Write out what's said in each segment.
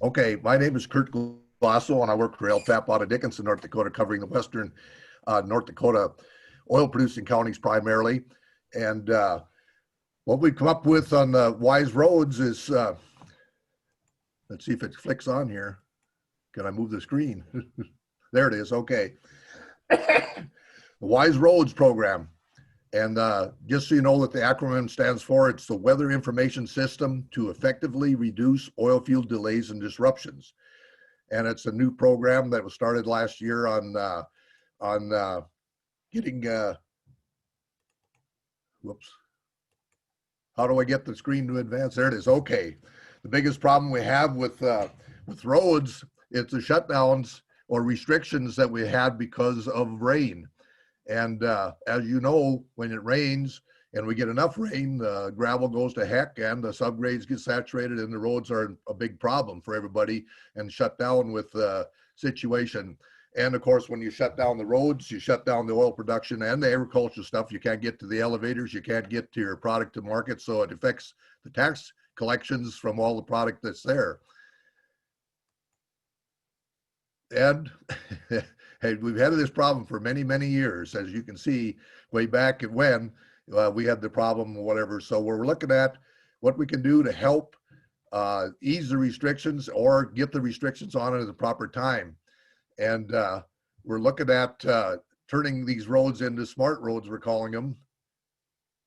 Okay, my name is Curt Glasoe, and I work for LTAP out of Dickinson, North Dakota, covering the western North Dakota oil-producing counties primarily. And what we come up with on the wise roads is, let's see if it flicks on here. Can I move the screen? There it is. Okay. The Wise Roads program. And just so you know what the acronym stands for, it's the Weather Information System to effectively reduce oil field delays and disruptions. And it's a new program that was started last year on getting, whoops. How do I get the screen to advance? There it is. Okay. The biggest problem we have with roads, it's the shutdowns or restrictions that we had because of rain. And as you know, when it rains and we get enough rain, the gravel goes to heck and the subgrades get saturated and the roads are a big problem for everybody and shut down with the situation. And of course, when you shut down the roads, you shut down the oil production and the agricultural stuff. You can't get to the elevators, you can't get to your product to market. So it affects the tax collections from all the product that's there. And hey, we've had this problem for many, many years, as you can see, way back at when we had the problem or whatever. So we're looking at what we can do to help ease the restrictions or get the restrictions on at the proper time. And we're looking at turning these roads into smart roads, we're calling them.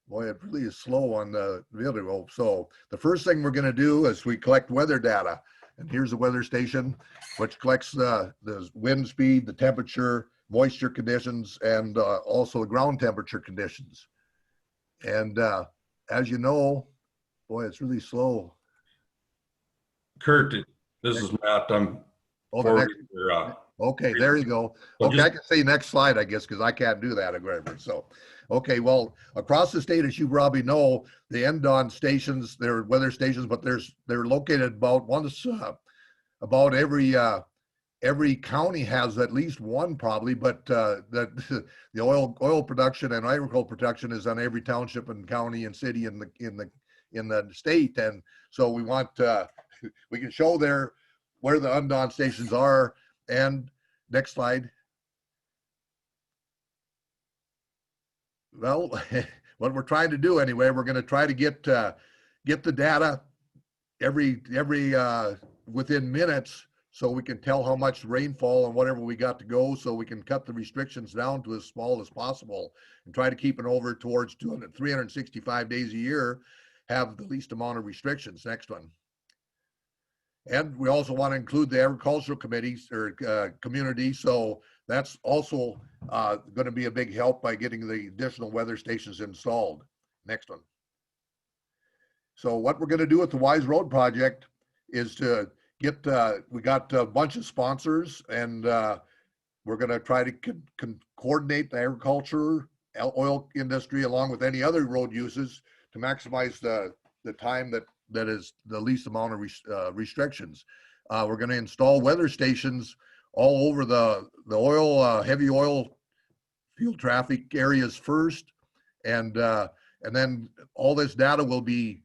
Boy, it really is slow on the video. So the first thing we're going to do is we collect weather data. And here's the weather station, which collects the wind speed, the temperature, moisture conditions, and also the ground temperature conditions. And as you know, boy, it's really slow. Curt, this is Matt. Okay, there you go. Okay, I can say next slide, I guess, because I can't do that. So, okay, well, across the state, as you probably know, the NDON stations, they're weather stations, but they're located about once, about every county has at least one probably, but the oil production and agricultural production is on every township and county and city in the state, and so we want we can show there where the UNDON stations are. And next slide. Well, what we're trying to do anyway, we're going to try to get the data every within minutes, so we can tell how much rainfall and whatever we got to go, so we can cut the restrictions down to as small as possible and try to keep it over towards 365 days a year, have the least amount of restrictions. Next one. And we also want to include the agricultural committees or community. So that's also going to be a big help by getting the additional weather stations installed. Next one. So what we're going to do with the Wise Road project is to get, we got a bunch of sponsors, and we're going to try to coordinate the agriculture, oil industry, along with any other road uses to maximize the time that is the least amount of restrictions. We're going to install weather stations all over the oil, heavy oil field traffic areas first, and then all this data will be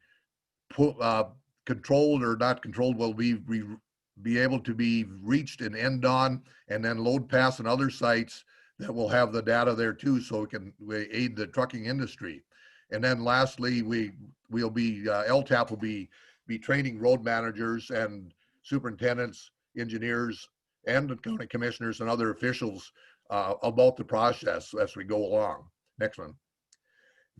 controlled or not controlled, will be able to be reached in NDON and then load pass and other sites that will have the data there too, so we aid the trucking industry. And then lastly, we'll be LTAP will be training road managers and superintendents, engineers, and the county commissioners and other officials about the process as we go along. Next one.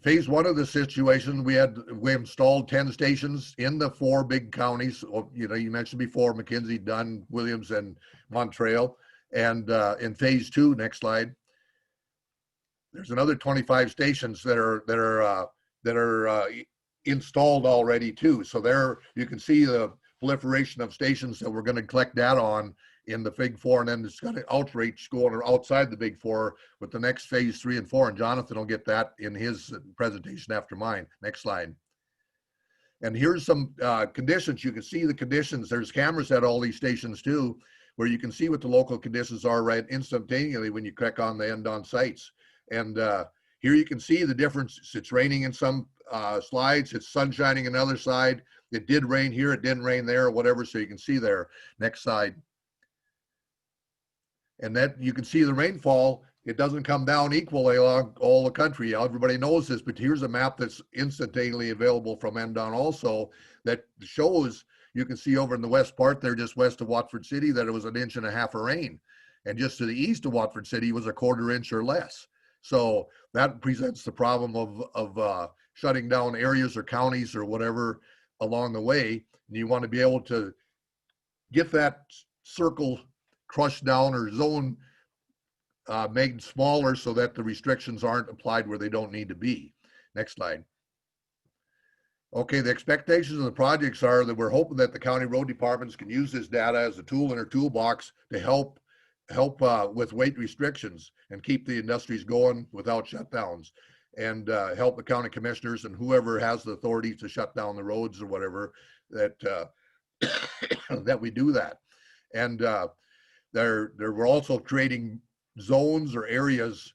Phase one of the situation, we installed 10 stations in the 4 big counties. You know, you mentioned before, McKinsey, Dunn, Williams, and Montreal. And in phase 2, next slide, there's another 25 stations that are installed already too. So there you can see the proliferation of stations that we're going to collect data on in the big 4, and then it's going to outreach going outside the big 4 with the next phase 3 and 4. And Jonathan will get that in his presentation after mine. Next slide. And here's some conditions. You can see the conditions. There's cameras at all these stations too, where you can see what the local conditions are right instantaneously when you click on the NDON sites. And here you can see the difference. It's raining in some slides, it's sun shining in another side. it did rain here, it didn't rain there, or whatever, so you can see there. Next slide. And that you can see the rainfall, it doesn't come down equally along all the country. Everybody knows this, but here's a map that's instantaneously available from NDON also that shows, you can see over in the west part there, just west of Watford City, that it was 1.5 inches of rain. And just to the east of Watford City was 1/4 inch or less. So that presents the problem of shutting down areas or counties or whatever along the way. And you want to be able to get that circle crushed down or zone made smaller so that the restrictions aren't applied where they don't need to be. Next slide. Okay, the expectations of the projects are that we're hoping that the county road departments can use this data as a tool in their toolbox to help with weight restrictions and keep the industries going without shutdowns, and help the county commissioners and whoever has the authority to shut down the roads or whatever, that that we do that. And we're also creating zones or areas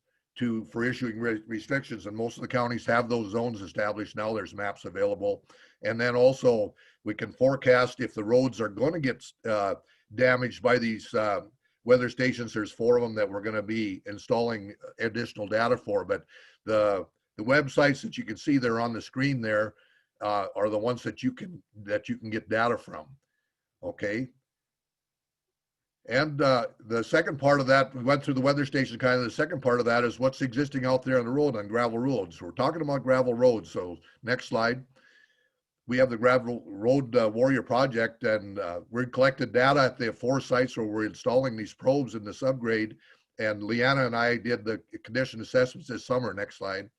for issuing restrictions, and most of the counties have those zones established now. There's maps available, and then also we can forecast if the roads are going to get damaged by these weather stations. There's 4 of them that we're going to be installing additional data for, but the websites that you can see there on the screen there are the ones that you can get data from. Okay. And the second part of that, we went through the weather station kind of. The second part of that is what's existing out there on the road, on gravel roads. So we're talking about gravel roads. So next slide. We have the Gravel Road Warrior Project, and we collected data at the 4 sites where we're installing these probes in the subgrade. And Leanna and I did the condition assessments this summer. Next slide.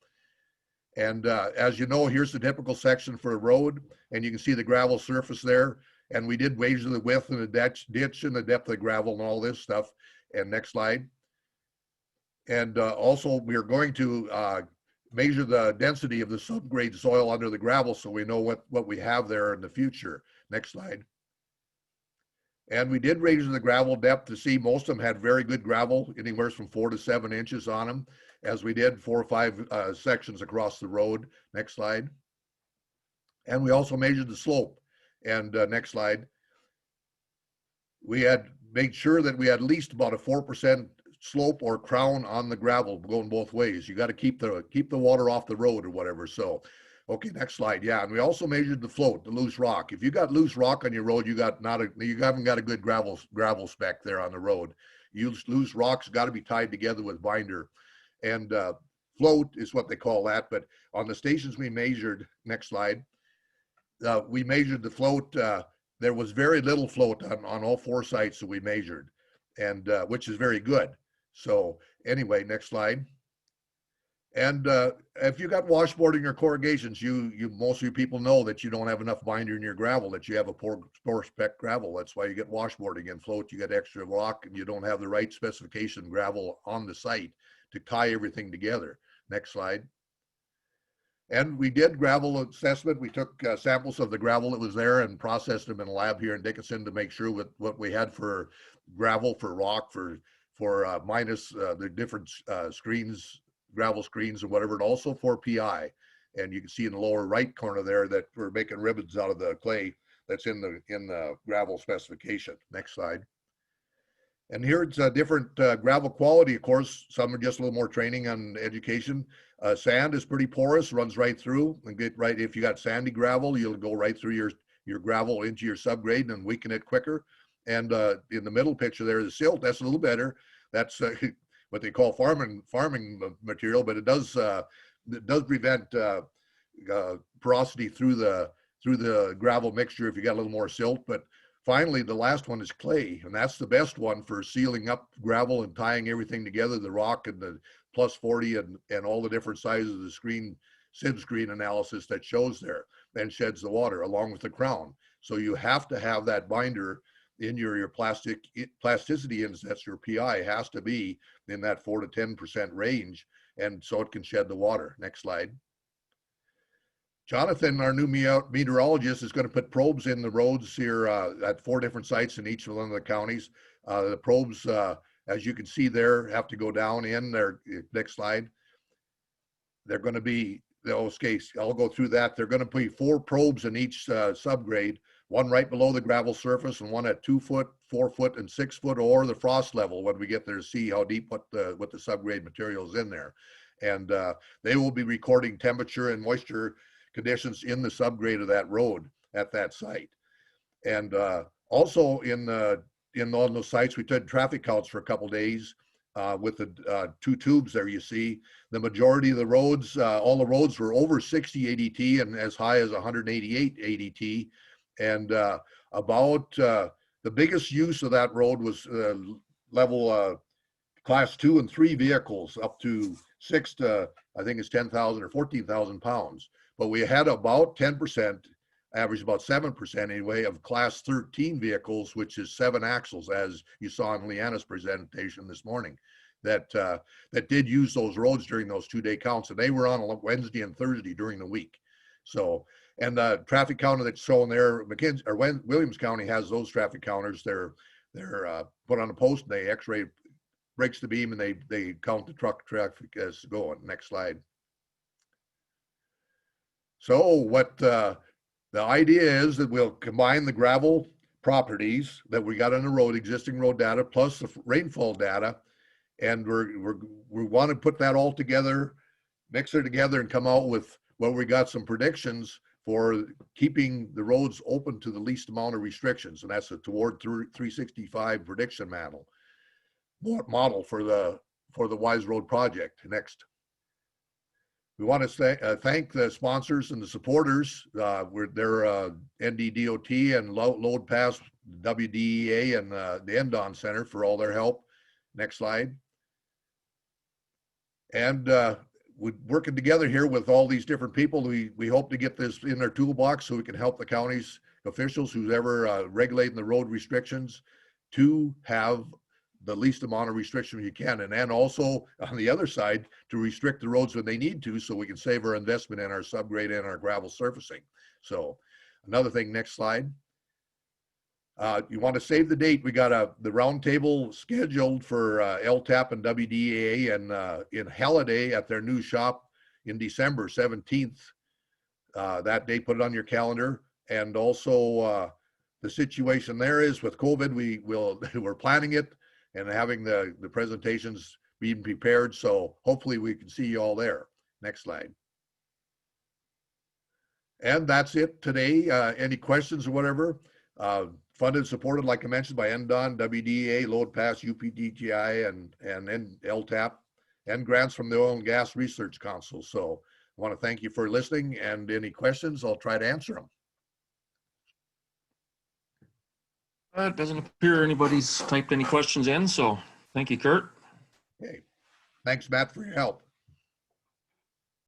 And as you know, here's the typical section for a road, and you can see the gravel surface there. And we did measure the width of the ditch and the depth of the gravel and all this stuff. And next slide. And also, we are going to measure the density of the subgrade soil under the gravel so we know what we have there in the future. Next slide. And we did measure the gravel depth to see most of them had very good gravel, anywhere from 4 to 7 inches on them, as we did 4 or 5 sections across the road. Next slide. And we also measured the slope. And next slide. We had made sure that we had at least about a 4% slope or crown on the gravel going both ways. You got to keep the water off the road or whatever. So, okay, next slide. Yeah, and we also measured the float, the loose rock. If you got loose rock on your road, you haven't got a good gravel spec there on the road. Loose rocks got to be tied together with binder, and float is what they call that. But on the stations we measured, next slide. We measured the float. There was very little float on all 4 sites that we measured, and which is very good. So anyway, next slide. And if you got washboarding or corrugations, most of you people know that you don't have enough binder in your gravel, that you have a poor spec gravel. That's why you get washboarding. And float, you get extra rock, and you don't have the right specification gravel on the site to tie everything together. Next slide. And we did gravel assessment. We took samples of the gravel that was there and processed them in a lab here in Dickinson to make sure what we had for gravel, for rock, for minus the different screens, gravel screens or whatever, and also for PI. And you can see in the lower right corner there that we're making ribbons out of the clay that's in the gravel specification. Next slide. And here it's a different gravel quality. Of course, some are just a little more training on education. Sand is pretty porous, runs right through, and if you got sandy gravel, you'll go right through your gravel into your subgrade and weaken it quicker. And in the middle picture there, the silt, that's a little better. That's what they call farming material, but it does prevent porosity through the gravel mixture if you got a little more silt. But finally, the last one is clay, and that's the best one for sealing up gravel and tying everything together, the rock and the plus 40 and all the different sizes of the sieve screen analysis that shows there, and sheds the water along with the crown. So you have to have that binder in your plasticity index, that's your PI, has to be in that 4 to 10% range, and so it can shed the water. Next slide. Jonathan, our new meteorologist, is going to put probes in the roads here at 4 different sites in each one of the counties. The probes, as you can see there, have to go down in there. Next slide. They're going to be okay, I'll go through that. They're going to put 4 probes in each subgrade, one right below the gravel surface and one at 2 foot, 4 foot, and 6 foot, or the frost level when we get there to see how deep what the subgrade material is in there. And they will be recording temperature and moisture conditions in the subgrade of that road at that site. And also on those sites, we did traffic counts for a couple days with the 2 tubes there. You see the majority of the roads, all the roads were over 60 ADT and as high as 188 ADT. And about the biggest use of that road was level class 2 and 3 vehicles up to 6 to, I think it's 10,000 or 14,000 pounds. But we had about 10%, average about 7% anyway, of class 13 vehicles, which is 7 axles, as you saw in Leanna's presentation this morning, that did use those roads during those 2-day counts. And they were on a Wednesday and Thursday during the week. So, and the traffic counter that's shown there, Williams County has those traffic counters. They're put on a post and they x-ray, breaks the beam, and they count the truck traffic as going. Next slide. So what the idea is that we'll combine the gravel properties that we got on the road, existing road data, plus the rainfall data, and we want to put that all together, mix it together, and come out with we got some predictions for keeping the roads open to the least amount of restrictions, and that's a toward 365 prediction model for the Wise Road project. Next. We want to thank the sponsors and the supporters. They're NDDOT and Load Pass, WDEA, and the NDON Center for all their help. Next slide. And we're working together here with all these different people. We hope to get this in their toolbox so we can help the county's officials, who's ever regulating the road restrictions, to have the least amount of restriction you can. And then also on the other side, to restrict the roads when they need to, so we can save our investment in our subgrade and our gravel surfacing. So another thing, next slide. You want to save the date. We got the roundtable scheduled for LTAP and WDEA and in Halliday at their new shop in December 17th. That day, put it on your calendar. And also the situation there is with COVID, we're planning it and having the presentations being prepared. So hopefully we can see you all there. Next slide. And that's it today. Any questions or whatever? Funded and supported, like I mentioned, by NDON, WDEA, Load Pass, UPDGI, and LTAP, and grants from the Oil and Gas Research Council. So I want to thank you for listening, and any questions, I'll try to answer them. It doesn't appear anybody's typed any questions in, so thank you, Curt. Okay. Thanks, Matt, for your help.